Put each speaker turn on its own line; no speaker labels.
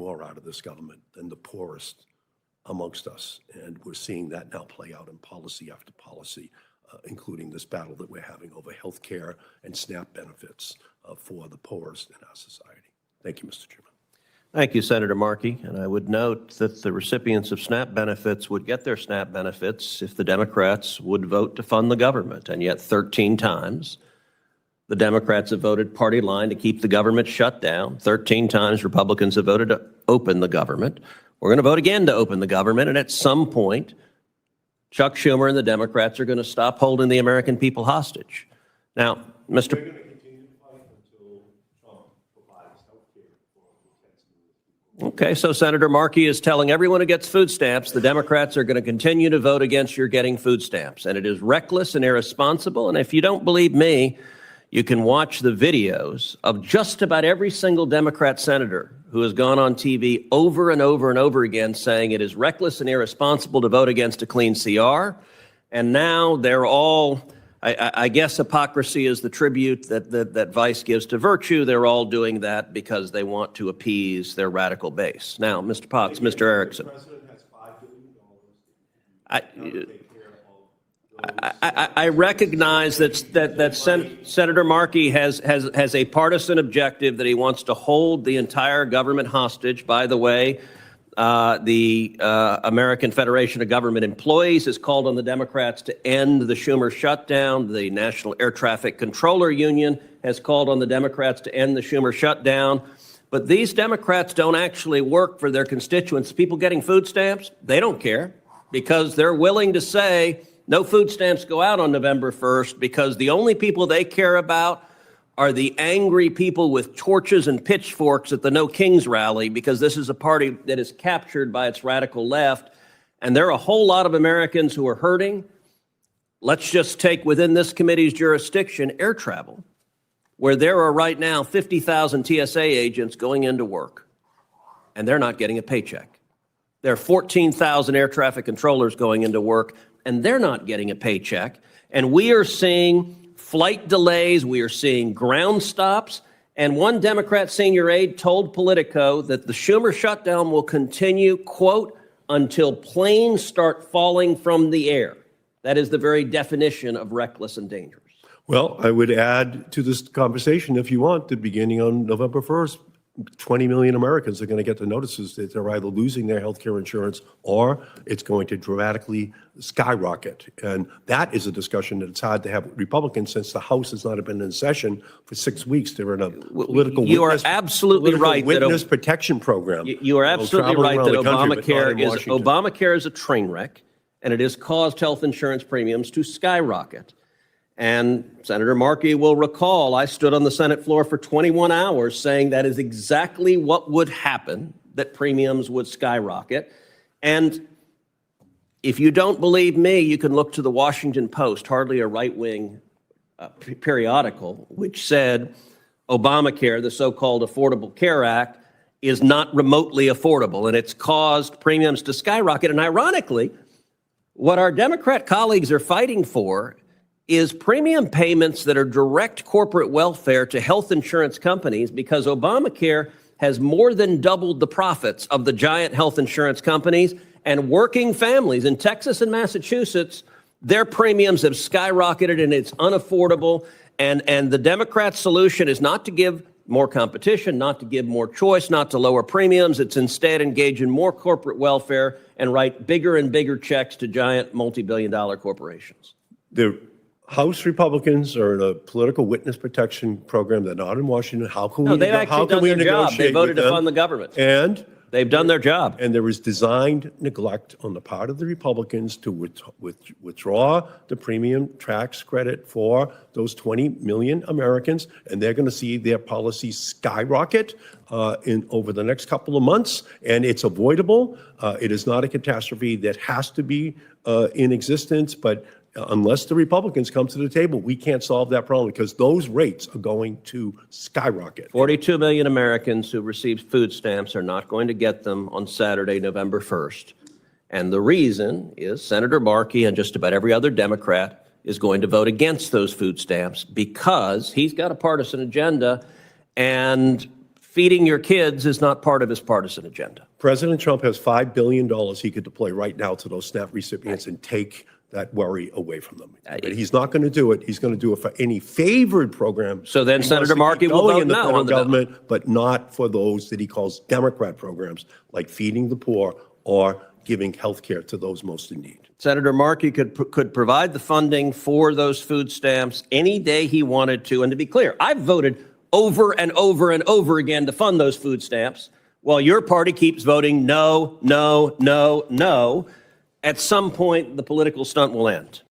more out of this government than the poorest amongst us. And we're seeing that now play out in policy after policy, including this battle that we're having over health care and SNAP benefits for the poorest in our society. Thank you, Mr. Chairman.
Thank you, Senator Markey. And I would note that the recipients of SNAP benefits would get their SNAP benefits if the Democrats would vote to fund the government. And yet 13 times the Democrats have voted party line to keep the government shut down. 13 times Republicans have voted to open the government. We're going to vote again to open the government. And at some point, Chuck Schumer and the Democrats are going to stop holding the American people hostage. Now, Mr. Okay, so Senator Markey is telling everyone who gets food stamps, the Democrats are going to continue to vote against your getting food stamps. And it is reckless and irresponsible. And if you don't believe me, you can watch the videos of just about every single Democrat senator who has gone on TV over and over and over again saying it is reckless and irresponsible to vote against a clean CR. And now they're all, I guess hypocrisy is the tribute that Vice gives to virtue. They're all doing that because they want to appease their radical base. Now, Mr. Potts, Mr. Erickson. I recognize that Senator Markey has a partisan objective that he wants to hold the entire government hostage. By the way, the American Federation of Government Employees has called on the Democrats to end the Schumer shutdown. The National Air Traffic Controller Union has called on the Democrats to end the Schumer shutdown. But these Democrats don't actually work for their constituents. People getting food stamps, they don't care because they're willing to say no food stamps go out on November 1st because the only people they care about are the angry people with torches and pitchforks at the No Kings rally, because this is a party that is captured by its radical left. And there are a whole lot of Americans who are hurting. Let's just take within this committee's jurisdiction air travel, where there are right now 50,000 TSA agents going into work, and they're not getting a paycheck. There are 14,000 air traffic controllers going into work, and they're not getting a paycheck. And we are seeing flight delays, we are seeing ground stops, and one Democrat senior aide told Politico that the Schumer shutdown will continue, quote, until planes start falling from the air. That is the very definition of reckless and dangerous.
Well, I would add to this conversation, if you want, that beginning on November 1st, 20 million Americans are going to get the notices that they're either losing their health care insurance or it's going to dramatically skyrocket. And that is a discussion that it's hard to have with Republicans since the House has not been in session for 6 weeks. They're in a political
You are absolutely right.
Witness protection program.
You are absolutely right that Obamacare is a train wreck, and it has caused health insurance premiums to skyrocket. And Senator Markey will recall, I stood on the Senate floor for 21 hours saying that is exactly what would happen, that premiums would skyrocket. And if you don't believe me, you can look to the Washington Post, hardly a right-wing periodical, which said Obamacare, the so-called Affordable Care Act, is not remotely affordable, and it's caused premiums to skyrocket. And ironically, what our Democrat colleagues are fighting for is premium payments that are direct corporate welfare to health insurance companies, because Obamacare has more than doubled the profits of the giant health insurance companies, and working families in Texas and Massachusetts, their premiums have skyrocketed and it's unaffordable. And the Democrat solution is not to give more competition, not to give more choice, not to lower premiums. It's instead engage in more corporate welfare and write bigger and bigger checks to giant multi-billion-dollar corporations.
The House Republicans are in a political witness protection program. They're not in Washington. How can we negotiate?
How can we negotiate? They voted to fund the government.
And
they've done their job.
And there is designed neglect on the part of the Republicans to withdraw the premium tax credit for those 20 million Americans, and they're going to see their policies skyrocket over the next couple of months, and it's avoidable. It is not a catastrophe that has to be in existence, but unless the Republicans come to the table, we can't solve that problem because those rates are going to skyrocket.
42 million Americans who receive food stamps are not going to get them on Saturday, November 1st. And the reason is Senator Markey and just about every other Democrat is going to vote against those food stamps because he's got a partisan agenda, and feeding your kids is not part of his partisan agenda.
President Trump has $5 billion he could deploy right now to those SNAP recipients and take that worry away from them. But he's not going to do it. He's going to do it for any favored program.
So then
He wants
Senator
to keep
Markey will
going
vote
in the
no
federal
on the bill.
government, but not for those that he calls Democrat programs, like feeding the poor or giving health care to those most in need.
Senator Markey could provide the funding for those food stamps any day he wanted to. And to be clear, I've voted over and over and over again to fund those food stamps, while your party keeps voting no, no, no, no. At some point, the political stunt will end.